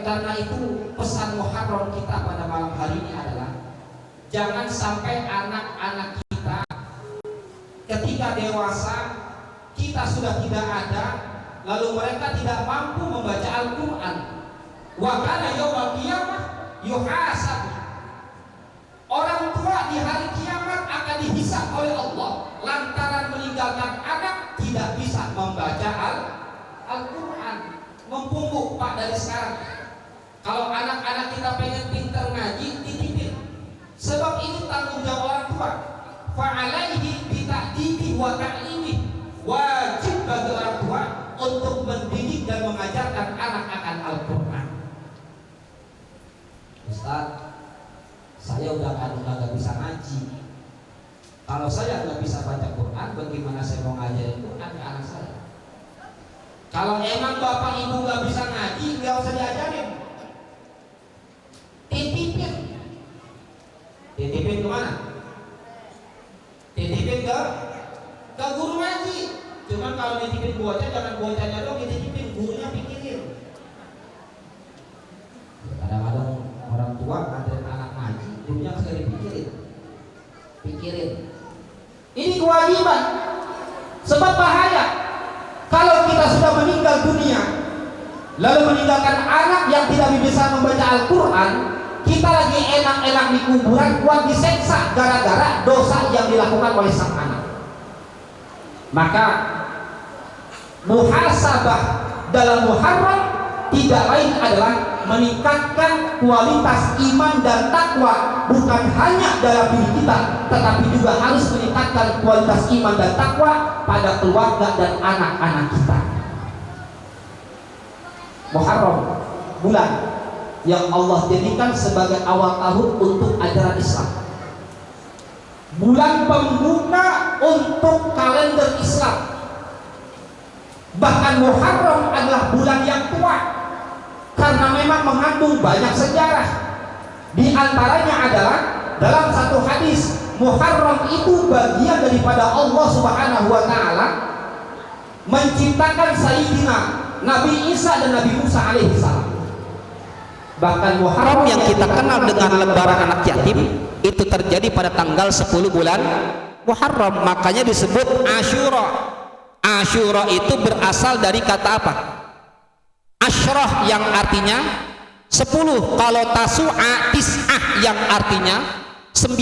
Dan karena itu pesan Muharram kita pada malam hari ini adalah jangan sampai anak-anak kita ketika dewasa kita sudah tidak ada, lalu mereka tidak mampu membaca Al-Quran. Wa kana yaumal qiyamah yuhasab. Orang tua di hari kiamat akan dihisab oleh Allah lantaran meninggalkan anak tidak bisa membaca Al-Quran. Mempumbuk Pak dari sekarang. Kalau anak-anak kita pengen pintar ngaji, titipin. Sebab ini tanggung jawab orang tua. Fa'alaihi bita'dibi wa ta'limi. Wajib bagi orang tua untuk mendidik dan mengajarkan anak akan Al-Quran. Ustaz, saya udah nggak bisa ngaji. Kalau saya nggak bisa baca Quran, bagaimana saya mau ngajarin Quran ke anak saya? Kalau emang bapak ibu nggak bisa ngaji, nggak usah diajarin. Titipin. Titipin kemana? Titipin ke guru ngaji. Cuman kalau dititipin bocah, jangan bocahnya dong dititipin, gurunya pikirin. Kadang-kadang orang tua ngajarin anak ngaji, gurunya sekali pikirin. Ini kewajiban. Sebab bahaya kalau kita sudah meninggal dunia lalu meninggalkan anak yang tidak bisa membaca Al-Quran, kita lagi enak-enak di kuburan buat diseksa gara-gara dosa yang dilakukan oleh sang anak. Maka muhasabah dalam Muharram tidak lain adalah meningkatkan kualitas iman dan takwa, bukan hanya dalam diri kita, tetapi juga harus meningkatkan kualitas iman dan takwa pada keluarga dan anak-anak kita. Muharram, bulan yang Allah jadikan sebagai awal tahun untuk ajaran Islam, bulan pembuka untuk kalender Islam. Bahkan Muharram adalah bulan yang tua karena memang mengandung banyak sejarah. Di antaranya adalah dalam satu hadis, Muharram itu bagian daripada Allah Subhanahu wa taala menciptakan Sayyidina Nabi Isa dan Nabi Musa alaihi salam. Bahkan Muharram yang kita kenal dengan lebaran anak yatim itu terjadi pada tanggal 10 bulan Muharram, makanya disebut Asyura. Asyura itu berasal dari kata apa? Asyrah yang artinya 10, kalau tasu'a tis'ah yang artinya 9.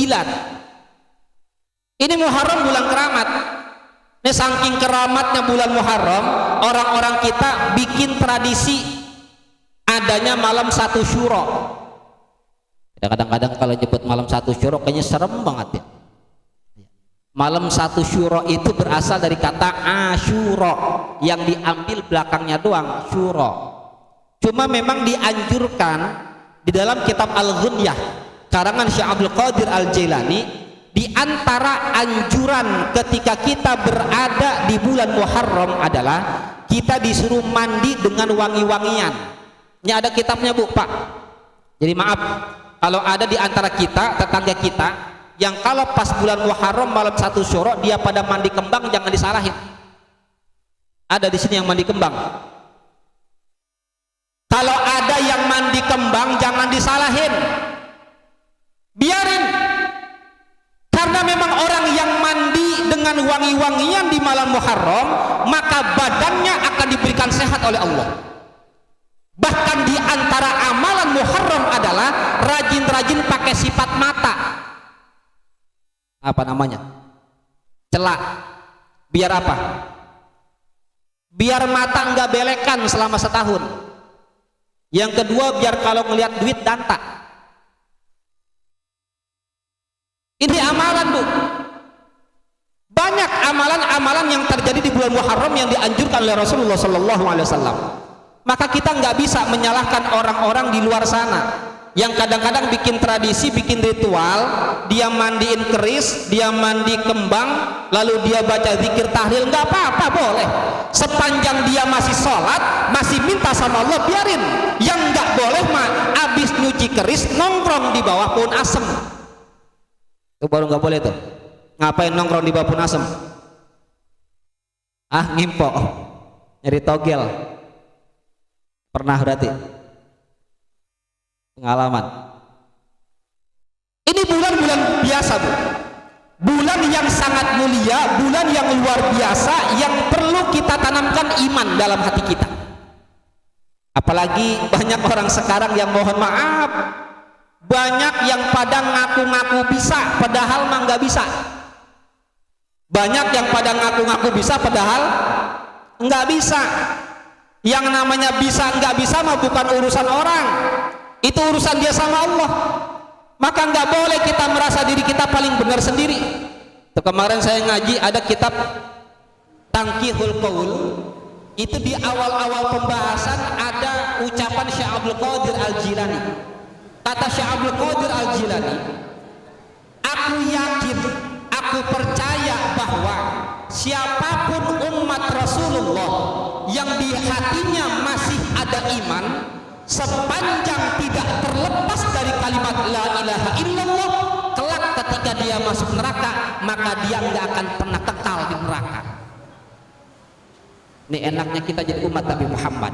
Ini Muharram bulan keramat. Ini saking keramatnya bulan Muharram, orang-orang kita bikin tradisi adanya malam 1 Syuro. Kadang-kadang kalau nyebut malam 1 Syuro kayaknya serem banget ya. Malam 1 Syuro itu berasal dari kata Asyura yang diambil belakangnya doang, Syuro. Cuma memang dianjurkan di dalam kitab Al-Ghunyah karangan Syekh Abdul Qadir Al-Jailani, di antara anjuran ketika kita berada di bulan Muharram adalah kita disuruh mandi dengan wangi-wangian. Ini ada kitabnya Bu, Pak. Jadi maaf kalau ada di antara kita, tetangga kita yang kalau pas bulan Muharram malam 1 Syuro dia pada mandi kembang, jangan disalahin. Ada di sini yang mandi kembang. Kalau ada yang mandi kembang jangan disalahin, biarin. Karena memang orang yang mandi dengan wangi-wangian di malam Muharram, maka badannya akan diberikan sehat oleh Allah. Bahkan di antara amalan Muharram adalah rajin-rajin pakai sifat mata. Apa namanya? Celak. Biar apa? Biar mata enggak belekan selama setahun. Yang kedua, biar kalau ngelihat duit danta. Ini amalan, Bu. Banyak amalan-amalan yang terjadi di bulan Muharram yang dianjurkan oleh Rasulullah Sallallahu Alaihi Wasallam. Maka kita nggak bisa menyalahkan orang-orang di luar sana yang kadang-kadang bikin tradisi, bikin ritual, dia mandiin keris, dia mandi kembang, lalu dia baca zikir tahlil, nggak apa-apa, boleh. Sepanjang dia masih sholat, masih minta sama Allah, biarin. Yang nggak boleh mah abis nyuci keris nongkrong di bawah pohon asem. Itu baru nggak boleh tuh. Ngapain nongkrong di bawah pohon asem? Ah, ngimpo, nyari togel. Pernah berarti? pengalaman. Ini bulan-bulan biasa, Bu. Bulan yang sangat mulia, bulan yang luar biasa, yang perlu kita tanamkan iman dalam hati kita. Apalagi banyak orang sekarang yang mohon maaf, banyak yang pada ngaku-ngaku bisa padahal mah nggak bisa. Banyak yang pada ngaku-ngaku bisa padahal nggak bisa. Yang namanya bisa nggak bisa mah bukan urusan orang, itu urusan dia sama Allah. Maka nggak boleh kita merasa diri kita paling benar sendiri. Tuh, kemarin saya ngaji ada kitab Tangkihul Qaul, itu di awal-awal pembahasan ada ucapan Syekh Abdul Qadir Al-Jilani. Kata Syekh Abdul Qadir Al-Jilani, aku yakin, aku percaya bahwa siapapun umat Rasulullah yang di hatinya masih ada iman, sepanjang tidak terlepas dari kalimat la ilaha illallah, kelak ketika dia masuk neraka maka dia nggak akan pernah kekal di neraka. Ini enaknya kita jadi umat Nabi Muhammad.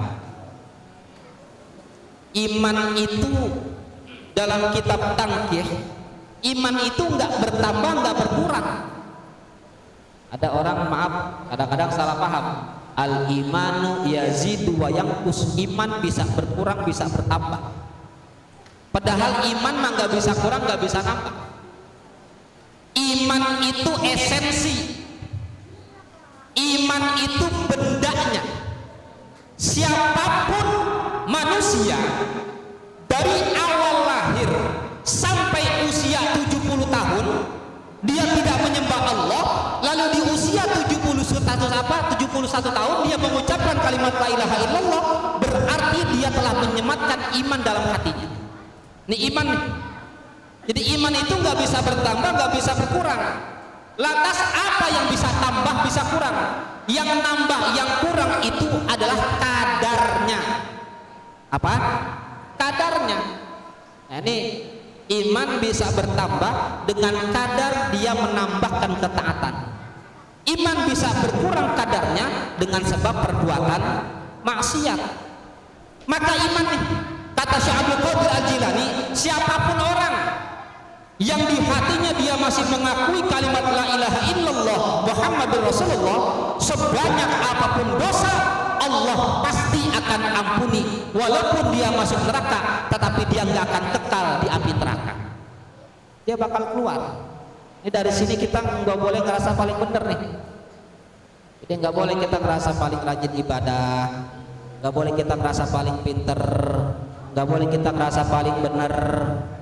Iman itu dalam kitab Tangkih, iman itu nggak bertambah nggak berkurang. Ada orang maaf kadang-kadang salah paham, al imanu yazidu wa yanqus, iman bisa berkurang bisa bertambah, padahal iman mah nggak bisa kurang nggak bisa nambah. Iman itu esensi, iman itu bendanya. Siapapun manusia dari awal lahir sampai usia 70 tahun dia tidak menyembah Allah, lalu di usia 71 tahun dia mengucapkan kalimat la ilaha illallah, berarti dia telah menyematkan iman dalam hatinya. Ini iman. Jadi iman itu nggak bisa bertambah, nggak bisa berkurang. Lantas apa yang bisa tambah, bisa kurang? Yang nambah, yang kurang itu adalah kadarnya. Apa? Kadarnya. Nah, ini iman bisa bertambah dengan kadar dia menambahkan ketaatan. Iman bisa berkurang kadarnya dengan sebab perbuatan maksiat. Maka iman nih, kata Syekh Abdul Qadir Al-Jilani, siapapun orang yang di hatinya dia masih mengakui kalimat la ilaha illallah Muhammadur Rasulullah, sebanyak apapun dosa Allah pasti akan ampuni, walaupun dia masuk neraka tetapi dia nggak akan kekal di api neraka, dia bakal keluar. Ini dari sini kita nggak boleh ngerasa paling bener nih. Jadi nggak boleh kita ngerasa paling rajin ibadah, nggak boleh kita ngerasa paling pinter, nggak boleh kita ngerasa paling bener,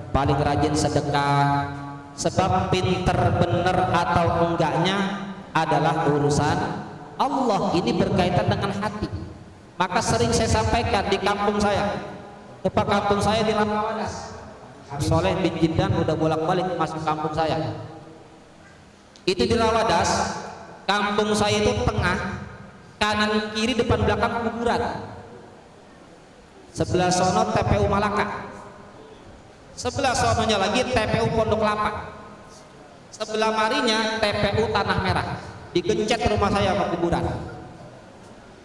paling rajin sedekah. Sebab pinter bener atau enggaknya adalah urusan Allah. Ini berkaitan dengan hati. Maka sering saya sampaikan di kampung saya, tempat kampung saya di Rawadas, Soleh bin Jindan udah bolak-balik masuk kampung saya. Itu di Rawadas, kampung saya itu tengah, kanan kiri depan belakang kuburan. Sebelah sono TPU Malaka, sebelah sononya lagi TPU Pondok Lapa, sebelah marinya TPU Tanah Merah. Digencet rumah saya sama kuburan.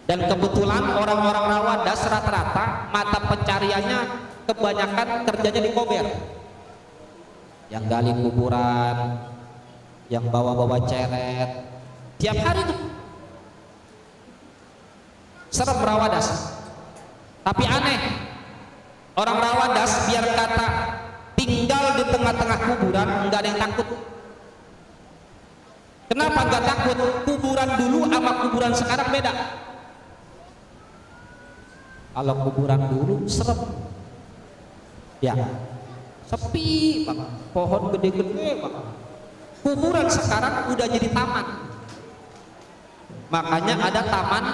Dan kebetulan orang-orang Rawadas rata-rata mata pencariannya kebanyakan kerjanya di Kober, yang gali kuburan, yang bawa-bawa ceret, tiap hari tuh serem Rawadas. Tapi aneh, orang Rawadas biar kata tinggal di tengah-tengah kuburan nggak ada yang takut. Kenapa nggak takut? Kuburan dulu sama kuburan sekarang beda. Kalau kuburan dulu serem, ya sepi banget, pohon gede-gede banget. Kuburan sekarang udah jadi taman. Makanya ada taman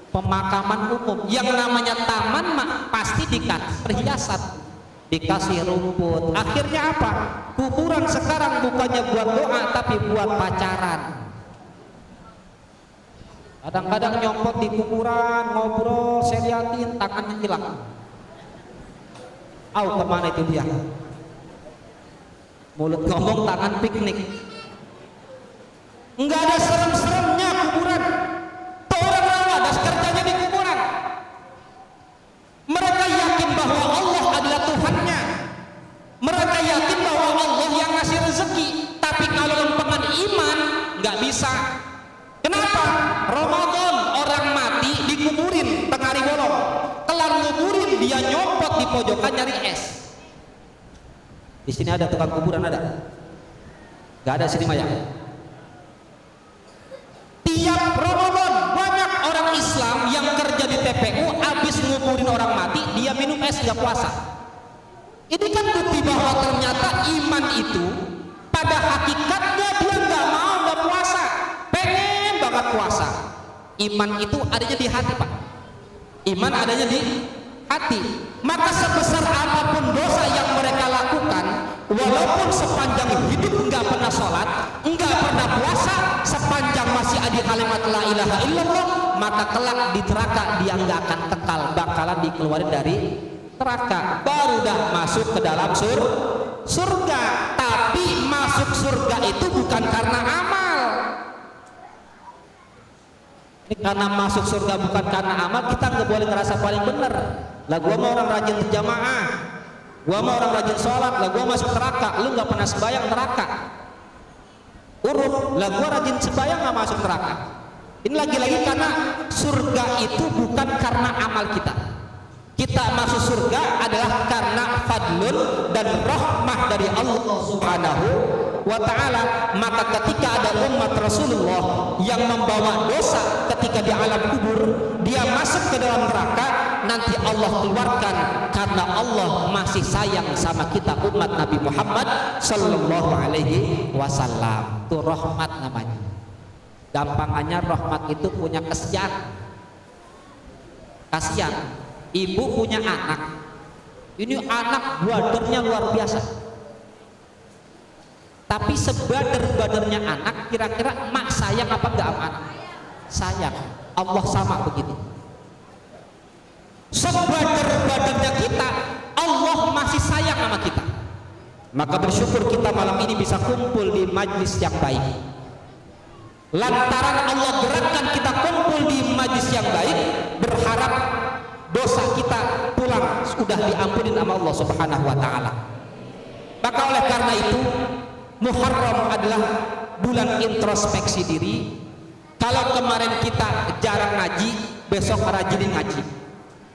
pemakaman umum. Yang namanya taman pasti dikasih perhiasan, dikasih rumput. Akhirnya apa? Kuburan sekarang bukannya buat doa tapi buat pacaran. Kadang-kadang nyopot di kuburan, ngobrol, saya liatin tangannya hilang. Kemana itu dia? Mulut ngomong, tangan piknik. Enggak ada serem-seremnya kuburan. Orang Rawadas kerjanya di kuburan. Mereka yakin bahwa Allah adalah bisa. Kenapa? Ramadan orang mati dikuburin tengah hari bolong. Kelar nguburin dia nyopot di pojokan nyari es. Di sini ada tukang kuburan ada? Gak ada sini Maya. Tiap Ramadan banyak orang Islam yang kerja di TPU habis nguburin orang mati dia minum es gak puasa. Ini kan bukti bahwa ternyata iman itu pada hakikatnya dia gak mau gak puasa, pengen banget puasa. Iman itu adanya di hati Pak. Iman adanya di hati. Maka sebesar apapun dosa yang mereka lakukan, walaupun sepanjang hidup enggak pernah sholat, enggak pernah puasa, sepanjang masih ada kalimat la ilaha illallah, maka kelak di neraka dia enggak akan kekal, bakalan dikeluarin dari neraka, baru dah masuk ke dalam surga. Tapi masuk surga itu bukan karena amal. Karena masuk surga bukan karena amal, kita nggak boleh ngerasa paling benar. Lah gua mau orang rajin berjamaah, gua mau orang rajin sholat, lah gua masuk neraka. Lu nggak pernah sembahyang neraka. Urut, lah gua rajin sembahyang nggak masuk neraka. Ini lagi-lagi karena surga itu bukan karena amal kita. Kita masuk surga adalah karena fadlun dan rahmah dari Allah Subhanahu wa ta'ala. Maka ketika ada umat Rasulullah yang membawa dosa ketika di alam kubur, dia masuk ke dalam neraka, nanti Allah keluarkan karena Allah masih sayang sama kita umat Nabi Muhammad sallallahu alaihi wasallam. Itu rahmat namanya. Gampangannya rahmat itu punya kasihan. Ibu punya anak, ini anak badannya luar biasa, tapi sebader-badernya anak, kira-kira mak sayang apa enggak sama anak? Sayang. Allah sama begitu. Sebader-badernya kita, Allah masih sayang sama kita. Maka bersyukur kita malam ini bisa kumpul di majlis yang baik. Lantaran Allah gerakkan kita kumpul di majlis yang baik, berharap dosa kita pulang sudah diampuni sama Allah Subhanahu wa ta'ala. Maka oleh karena itu Muharram adalah bulan introspeksi diri. Kalau kemarin kita jarang ngaji, besok rajin ngaji.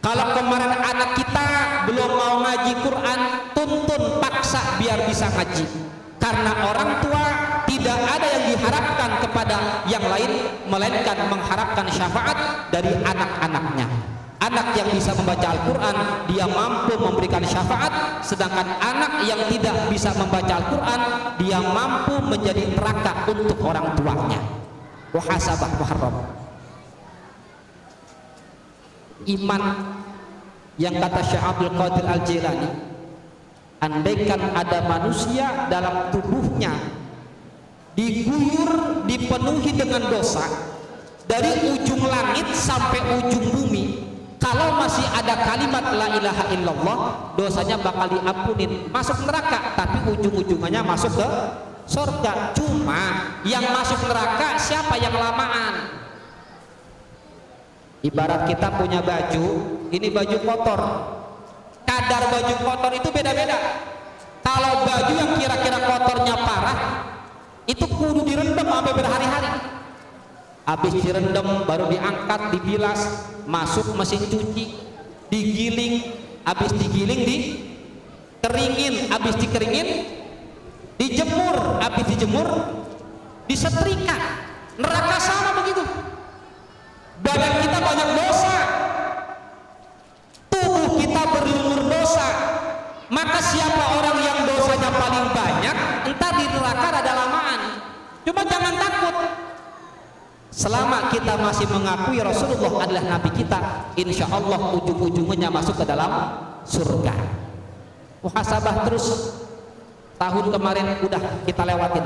Kalau kemarin anak kita belum mau ngaji Quran, tuntun paksa biar bisa ngaji. Karena orang tua tidak ada yang diharapkan kepada yang lain melainkan mengharapkan syafaat dari anak-anaknya. Anak yang bisa membaca Al-Quran dia mampu memberikan syafaat, sedangkan anak yang tidak bisa membaca Al-Quran dia mampu menjadi neraka untuk orang tuanya. Muhasabah Muharram. Iman yang kata Syekh Abdul Qadir Al-Jilani, andaikan ada manusia dalam tubuhnya diguyur dipenuhi dengan dosa dari ujung langit sampai ujung bumi, kalau masih ada kalimat la ilaha illallah, dosanya bakal diampunin, masuk neraka tapi ujung-ujungannya masuk ke surga. Cuma yang masuk neraka siapa yang lamaan? Ibarat kita punya baju, ini baju kotor, kadar baju kotor itu beda-beda. Kalau baju yang kira-kira kotornya parah itu kudu direndam sampai berhari-hari. Habis direndam baru diangkat, dibilas, masuk mesin cuci, digiling, habis digiling dikeringin, habis dikeringin dijemur, habis dijemur disetrika. Neraka sama begitu. Badan kita banyak dosa, tubuh kita berlumur dosa. Maka siapa orang yang dosanya paling banyak, entar di neraka rada lamaan. Cuma jangan takut. Selama kita masih mengakui Rasulullah adalah Nabi kita, insya Allah ujung-ujungnya masuk ke dalam surga. Muhasabah terus. Tahun kemarin udah kita lewatin.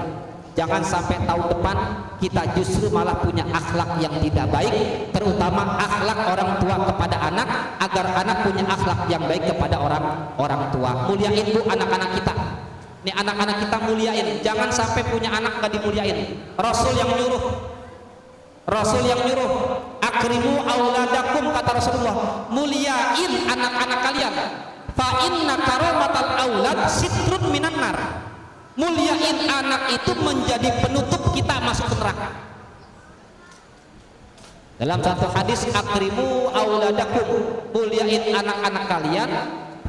Jangan sampai tahun depan kita justru malah punya akhlak yang tidak baik, terutama akhlak orang tua kepada anak, agar anak punya akhlak yang baik kepada orang tua. Muliain bu anak-anak kita. Nih anak-anak kita muliain. Jangan sampai punya anak gak dimuliain. Rasul yang nyuruh, akrimu auladakum, kata Rasulullah, muliain anak-anak kalian. Fa inna karamatal aulad sitrun minan nar. Muliain anak itu menjadi penutup kita masuk ke neraka. neraka. Dalam satu hadis, akrimu auladakum, muliain anak-anak kalian,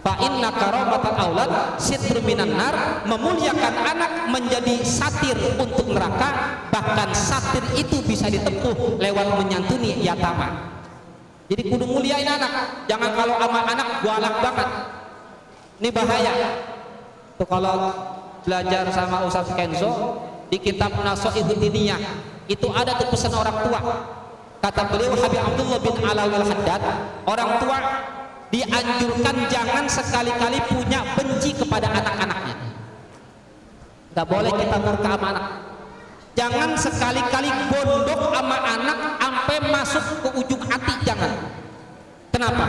fa inna karamatal aulad sitrun minan nar, memuliakan anak menjadi satir untuk neraka, bahkan satir itu bisa ditempuh lewat menyantuni yatama. Jadi kudu muliain anak, jangan kalau sama anak galak banget. Ini bahaya. Tuh kalau belajar sama Ustaz Kenzo di kitab Nashihud Diniyah, itu ada tuh pesan orang tua. Kata beliau Habib Abdullah bin Alawi Al-Haddad, orang tua dianjurkan jangan sekali-kali punya benci kepada anak-anaknya. Gak boleh kita murka sama anak. Jangan sekali-kali gondok sama anak sampai masuk ke ujung hati, jangan. Kenapa?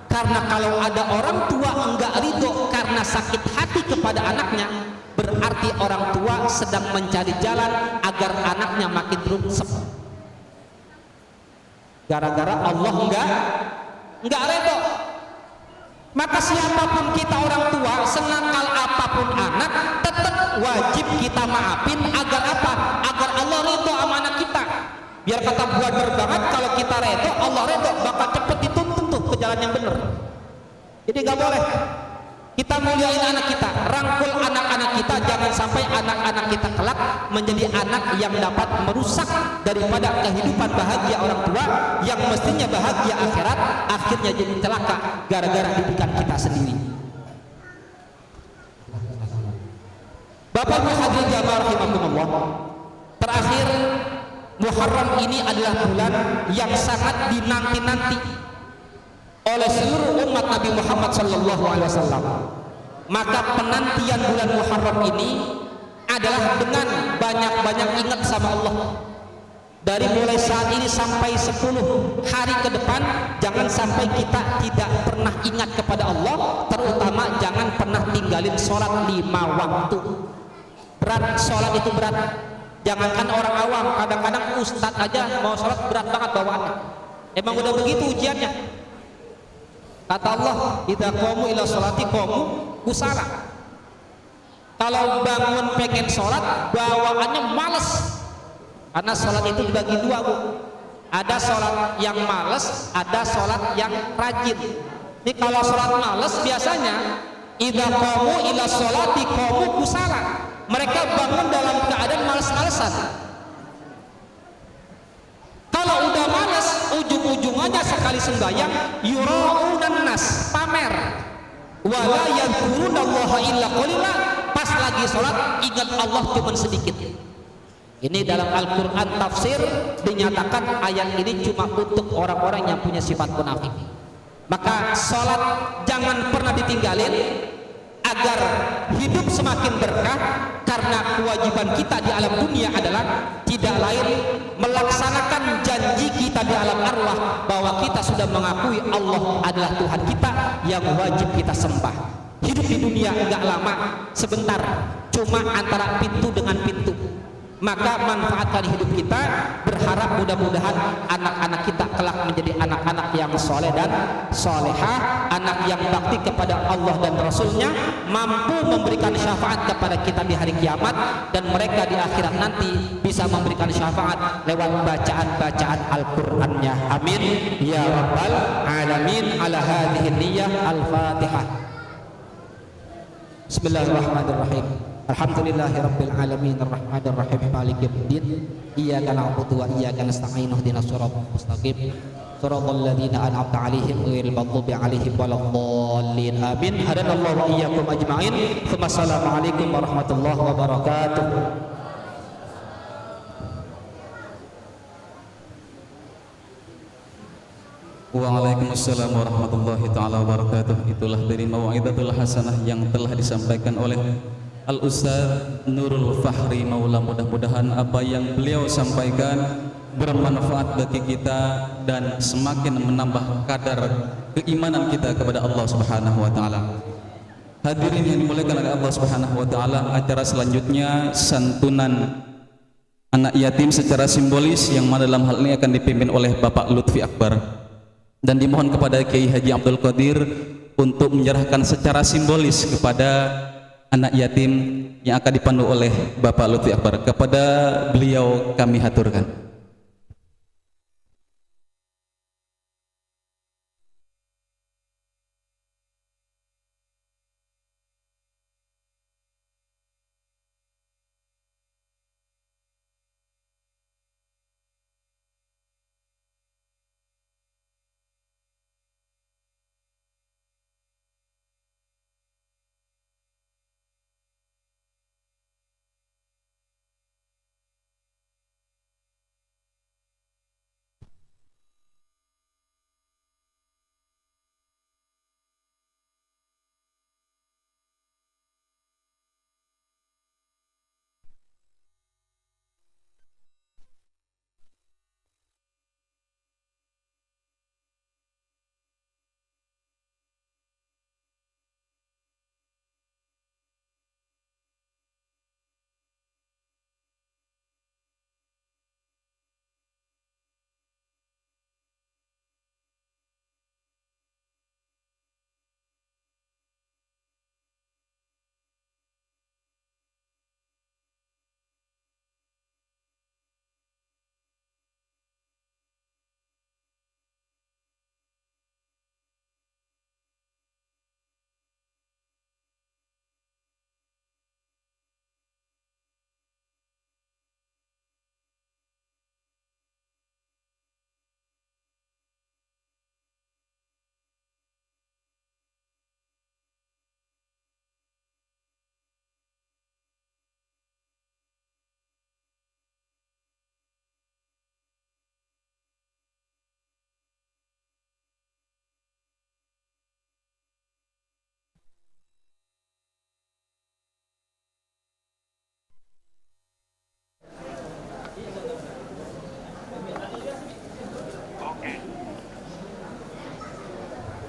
Karena kalau ada orang tua enggak ridho karena sakit hati kepada anaknya, berarti orang tua sedang mencari jalan agar anaknya makin runsek. Gara-gara Allah enggak ridho. Maka siapapun kita orang tua, senakal apapun anak, tetap wajib kita maafin agar apa? Agar Allah ridho sama anak kita. Biar kata buader banget, kalau kita ridho, Allah ridho, bakal cepet dituntun tuh ke jalan yang benar. Jadi nggak boleh. Kita muliain anak kita, rangkul anak-anak kita, jangan sampai anak-anak kita kelak menjadi anak yang dapat merusak daripada kehidupan bahagia orang tua yang mestinya bahagia akhirat, akhirnya jadi celaka gara-gara didikan kita sendiri. Bapak Ibu hadirin jamaah rahimakumullah, terakhir, Muharram ini adalah bulan yang sangat dinanti-nanti oleh seluruh umat Nabi Muhammad SAW. Maka penantian bulan Muharram ini adalah dengan banyak-banyak ingat sama Allah. Dari mulai saat ini sampai 10 hari ke depan, jangan sampai kita tidak pernah ingat kepada Allah. Terutama jangan pernah tinggalin sholat 5 waktu. Berat, sholat itu berat. Jangankan orang awam, kadang-kadang ustadz aja mau sholat berat banget bawaannya. Emang udah begitu ujiannya. Kata Allah, idza qamu ila sholati qamu kusala. Kalau bangun pengen sholat, bawaannya males. Karena sholat itu dibagi dua, Bu. Ada sholat yang males, ada sholat yang rajin. Ini kalau sholat males biasanya idza qamu ila sholati qamu kusala. Mereka bangun dalam keadaan males-malesan. Kalau udah malas, ujung-ujungannya sekali sembahyang yuraunan nas, pamer. Wala yadhkurunallaha illa qalila, pas lagi sholat ingat Allah cuma sedikit. Ini dalam Al-Quran tafsir dinyatakan ayat ini cuma untuk orang-orang yang punya sifat munafik. Maka sholat jangan pernah ditinggalin agar hidup semakin berkah, karena kewajiban kita di alam dunia adalah tidak lain melaksanakan janji kita di alam arwah bahwa kita sudah mengakui Allah adalah Tuhan kita yang wajib kita sembah. Hidup di dunia enggak lama, sebentar, cuma antara pintu dengan pintu. Maka manfaatkan hidup kita, berharap mudah-mudahan anak-anak kita kelak menjadi anak-anak yang soleh dan solehah, anak yang bakti kepada Allah dan Rasulnya, mampu memberikan syafaat kepada kita di hari kiamat, dan mereka di akhirat nanti bisa memberikan syafaat lewat bacaan-bacaan Al-Qur'annya. Amin ya rabbal alamin. Ala hadhihi niyyah al-Fatihah. Bismillahirrahmanirrahim. Alhamdulillahi rabbil alamin arrahmanir rahim maliki yaumiddin iyyaka na'budu wa iyyaka nasta'in ihdinas siratal mustaqim siratal ladzina an'amta 'alaihim ghairil maghdubi 'alaihim waladdallin amin. Hadanallahu wa iyyakum ajma'in. Assalamu alaikum warahmatullahi wabarakatuh. Waalaikumsalam warahmatullahi taala wabarakatuh. Itulah dari mau'izatul hasanah yang telah disampaikan oleh Al-Ustaz Nurul Fahri Maula. Mudah-mudahan apa yang beliau sampaikan bermanfaat bagi kita dan semakin menambah kadar keimanan kita kepada Allah Subhanahu wa taala. Hadirin yang dimuliakan oleh Allah Subhanahu wa taala, acara selanjutnya santunan anak yatim secara simbolis yang mana dalam hal ini akan dipimpin oleh Bapak Lutfi Akbar, dan dimohon kepada Kiai Haji Abdul Qadir untuk menyerahkan secara simbolis kepada anak yatim yang akan dipandu oleh Bapak Lutfi Akbar. Kepada beliau kami haturkan.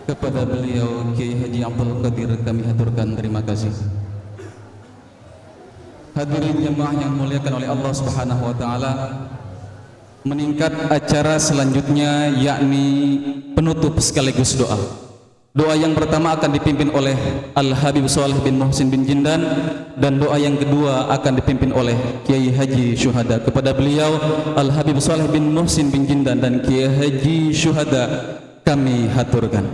Kepada beliau Kiai Haji Abdul Qadir kami haturkan terima kasih. Hadirin jemaah yang dimuliakan oleh Allah Subhanahu wa taala, meningkat acara selanjutnya yakni penutup sekaligus doa. Doa yang pertama akan dipimpin oleh Al-Habib Shalih bin Muhsin bin Jindan, dan doa yang kedua akan dipimpin oleh Kiai Haji Syuhada. Kepada beliau Al-Habib Shalih bin Muhsin bin Jindan dan Kiai Haji Syuhada kami haturkan.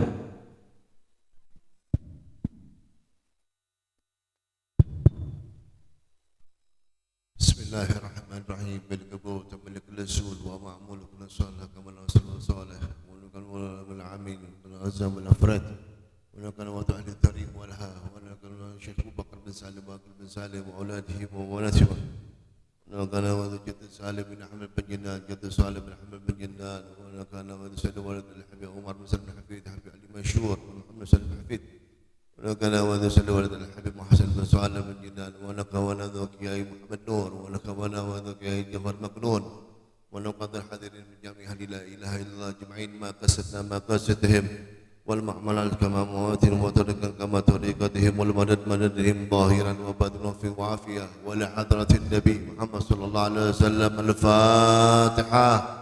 Bismillahirrahmanirrahim. Bil qabul tamal kullu sul wa ma'mul kullu salih kama rasul salih wa lakal wal amin wal azam wal afrad wa lakal wa ta'ala tarim wal ha wa lakal Syekh Abu Bakar bin Salim wa bin Salim wa auladihi wa waladihi wa lakal wa Jadd Salim bin Ahmad bin Jinnan Jadd Salim bin Ahmad bin Jinnan wa lakal wa Sayyid Walid al-Habib Umar bin Salim Hafid Habib Ali Mashhur Muhammad Salim Hafid ولك ولا سل ولد الحبيب محسن بن سالم بن جنان ولك ولا ذوك يا محمد نور ولك ولا وذوك يا جفر مكنون ولقد الحاضرين من جميع لا اله الا الله جمعين ما قصدنا ما قصدهم والمعمل كما مواتهم وطريقا كما طريقتهم والمدد مددهم ظاهرا وبدنا في وعافيه ولحضره النبي محمد صلى الله عليه وسلم. الفاتحه.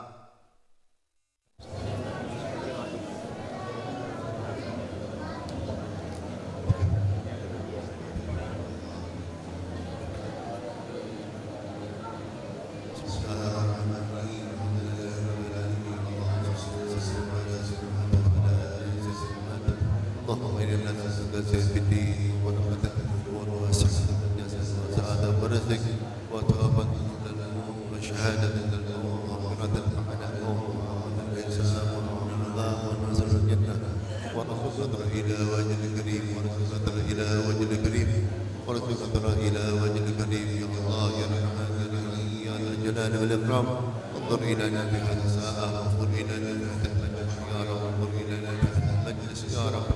انظر إلينا في هذه الساعة، انظر إلينا في هذا المجلس يا رب، انظر إلينا في هذا المجلس يا رب،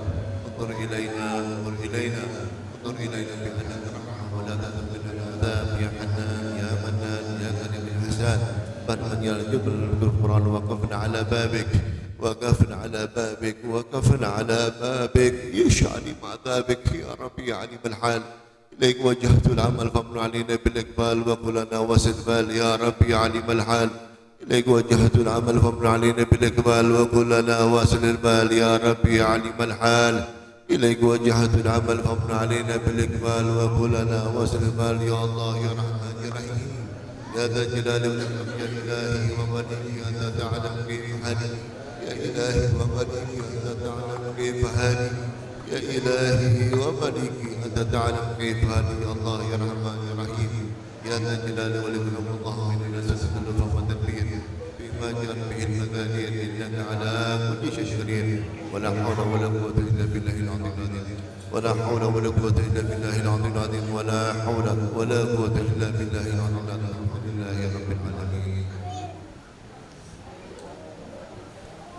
انظر إلينا انظر إلينا انظر إلينا بأنك رحمة ولا تذكرنا العذاب يا حنان يا منان يا كريم الإحسان. من يرجو القرآن وقفنا على بابك وقفنا على بابك وقفنا على بابك يشعني مع بابك يا رب يا عليم الحال. إليك وجهت العمل فمن علينا بالإقبال وقلنا واستقبال يا رب يا عليم الحال. إليك وجهت العمل فمن علينا بالإقبال وقلنا واصل البال يا رب يا عليم الحال. إليك وجهة العمل فامن علينا بالإكمال وكلنا واسر المال يا الله يا رحمن يا رحيم يا ذا الجلال والإكرام يا إلهي ومليكي أنت تعلم كيف حالي يا إلهي ومليكي أنت تعلم كيف حالي يا إلهي ومليكي أنت تعلم كيف حالي يا الله يا رحمن يا رحيم يا ذا الجلال والإكرام اللهم إنا نسألك اللطف والتدبير فيما جرت به المقادير إنك على كل شيء قدير ولا حول ولا قوة إلا بالله العظيم العظيم ولا حول ولا قوة إلا بالله العظيم العظيم ولا حول ولا قوة إلا بالله العظيم العظيم الحمد لله رب العالمين.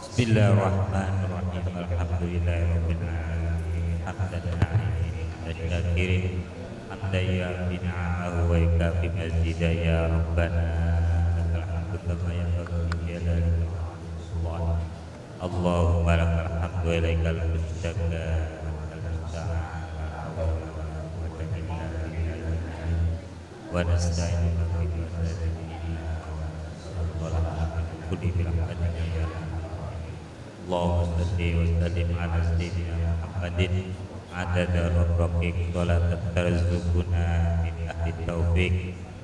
بسم الله الرحمن الرحيم الحمد لله رب العالمين حمدا عليم الشاكرين حمدا يوافي نعمه ويكافي مزيدا يا ربنا لك الحمد كما ينبغي لجلالك وعظمتك اللهم لك الحمد وإليك المشتكى ونستعين بك كل برحمتك يا اللهم صل وسلم على سيدنا محمد عدد ربك صلاة ترزقنا من أهل التوفيق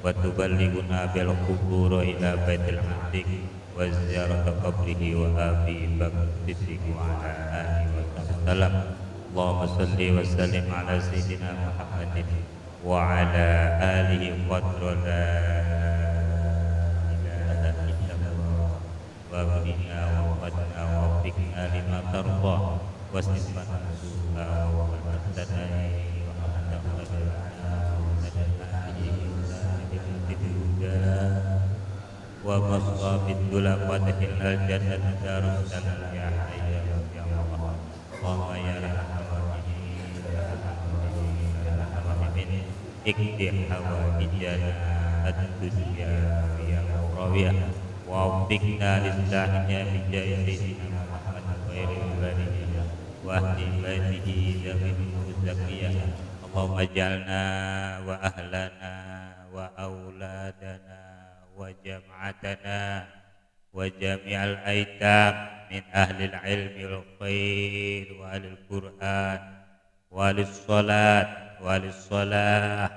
وتبلغنا بالقبور إلى بيت العتيق وزيارة قبره وأبي بكر الصديق وعلى آله وسلم اللهم صل وسلم على سيدنا محمد وعلى آله قدر لا إله إلا الله وابننا وقدنا ووفقنا لما ترضى واصرفنا سوءا ومحسنا ومصاب الدلا وادخلنا الجنة دار السلام يا حي يا الله اللهم يا رحمن الرحيم اقضي حوائجنا الدنيا يا راوية ووفقنا لصلاحها بجاه سيدنا محمد خير البرية وأهل بيته ذوي الزكية اللهم اجعلنا وأهلنا وأولادنا وجمعتنا وجميع الأيتام من أهل العلم والخير وأهل القرآن وأهل الصلاة وأهل الصلاة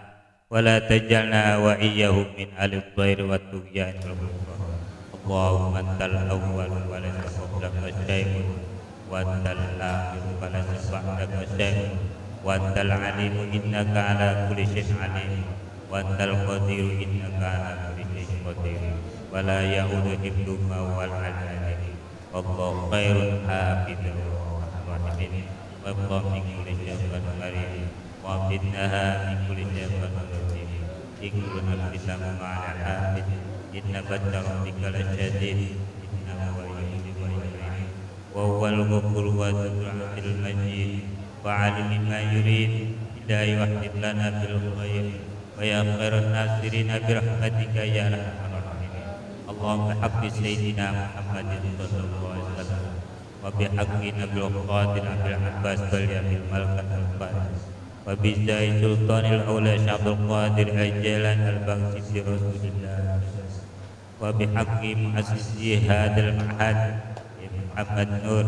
ولا تجعلنا وإياهم من أهل الضير والطغيان اللهم أنت الأول وليس قبلك شيء وأنت الآخر وليس بعدك شيء وأنت العليم إنك على كل شيء عليم وأنت القدير إنك على كل شيء قدير ولا يعود حفظك والعلم والله خير حافظا وراحمين وابقى من كل شيء مريض وابدناها من كل شيء رجيم ذكر نفس مع الحافظ إن بد ربك لشديد إنه هو يحيي ويميت وهو الغفور وذو العرش المجيد فعل ما يريد إلهي واحفظ لنا بالخير ويا خير الناصرين برحمتك يا أرحم الراحمين اللهم بحق سيدنا محمد صلى الله عليه وسلم وبحق نبي القادر أبي العباس واليمين الملكة القادس وبجاه سلطان الأولى شعب القادر أجلا البغس برسول الله وبحق مؤسس هذا المعهد محمد نور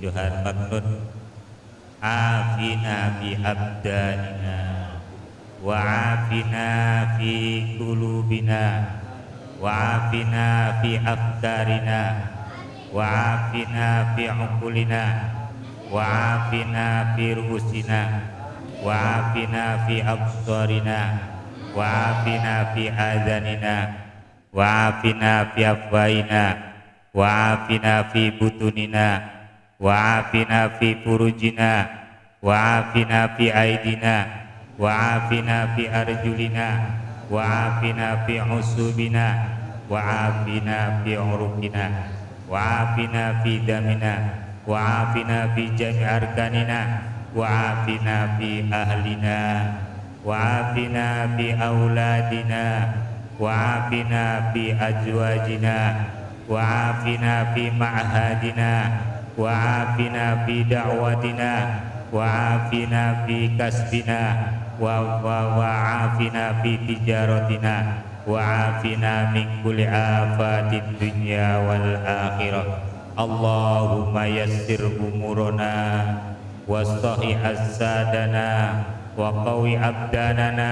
جوهر مكنون عافنا في أبداننا وعافنا في قلوبنا وعافنا في أفكارنا وعافنا في عقولنا وعافنا في رؤوسنا وعافنا في أبصارنا وعافنا في آذاننا وعافنا في أفواهنا وعافنا في بطوننا وعافنا في فروجنا وعافنا في أيدينا وعافنا في أرجلنا وعافنا في عصوبنا وعافنا في عروقنا وعافنا في دمنا وعافنا في جميع أركاننا وعافنا في أهلنا وعافنا في أولادنا وعافنا في أزواجنا وعافنا في معهدنا وعافنا في دعوتنا وعافنا في كسبنا وعافنا في تجارتنا وعافنا من كل آفات الدنيا والآخرة اللهم يسر أمورنا wastahi asadana wa qawi abdanana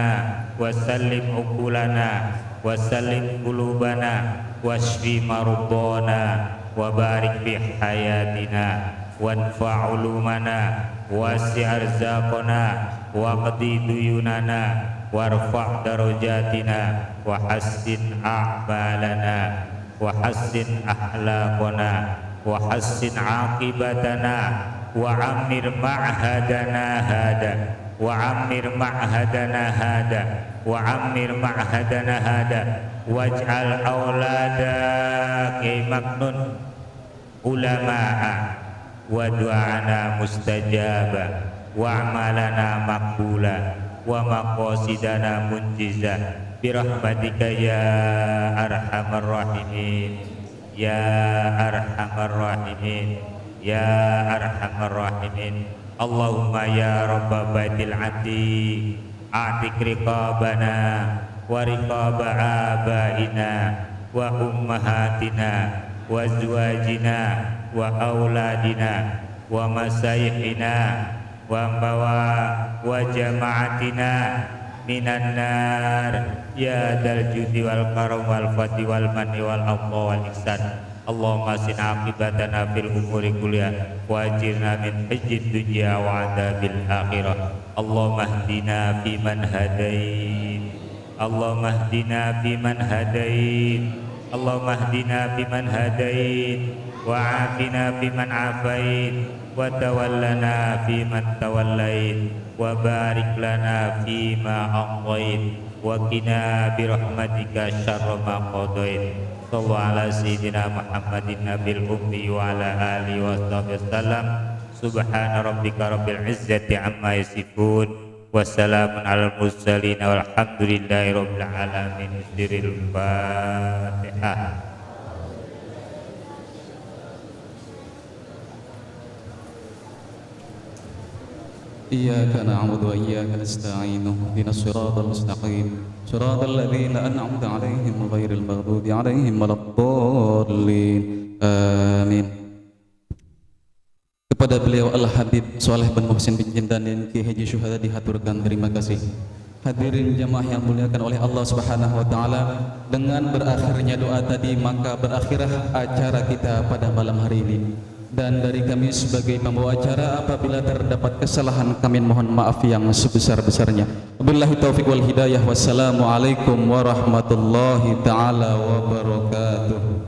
wasallim uqulana wasallim qulubana washfi maradana wa barik fi hayatina wanfa' ulumana wasi' arzaqana waqdi duyunana warfa' darajatina wa hassin a'malana wa hassin akhlaqana wa hassin aqibatana wa amir ma'hadana hada wa amir ma'hadana hada wa amir ma'hadana hada waj'al aulada Maknun ulama'a wa du'ana mustajaba wa amalana maqbula wa maqasidana munjiza birahmatika ya arhamar rahimin ya arhamar rahimin ya arhamar rahimin. Allahumma ya rabbal baitil atiq a'tiq riqabana wa riqaba abaina wa ummahatina wa azwajina wa auladina wa masaihina wa jama'atina minan nar ya dal judi wal karam wal fadli wal manni wal afwa wal ihsan. Allahumma sin aqibatana fil umuri kulliyah wa ajirna min hijjid dunya wa adzabil akhirah. Allahumma hdina fiman hadait, Allahumma hdina fiman hadait, Allahumma hdina fiman hadait wa afina fiman afait wa tawallana fiman tawallait wa barik lana fima aqdait wa qina bi rahmatika syarra ma qadait. Sallu ala sayyidina Muhammadin nabil ummi wa ala alihi wa sahbihi wasallam. Subhana rabbika rabbil izzati amma yasifun wa salamun alal mursalin walhamdulillahi rabbil alamin. Siril Fatihah. إياك نعبد وإياك نستعين اهدنا الصراط المستقيم صراط الذين أنعمت عليهم غير المغضوب عليهم ولا الضالين آمين. Kepada beliau Al-Habib Shaleh bin Muhsin bin Jindan dan Ki Haji Syuhada dihaturkan terima kasih. Hadirin jamaah yang dimuliakan oleh Allah Subhanahu wa taala, dengan berakhirnya doa tadi maka berakhirlah acara kita pada malam hari ini. Dan dari kami sebagai pembawa acara, apabila terdapat kesalahan kami mohon maaf yang sebesar-besarnya. Wabillahi taufiq wal hidayah. Wassalamualaikum warahmatullahi taala wabarakatuh.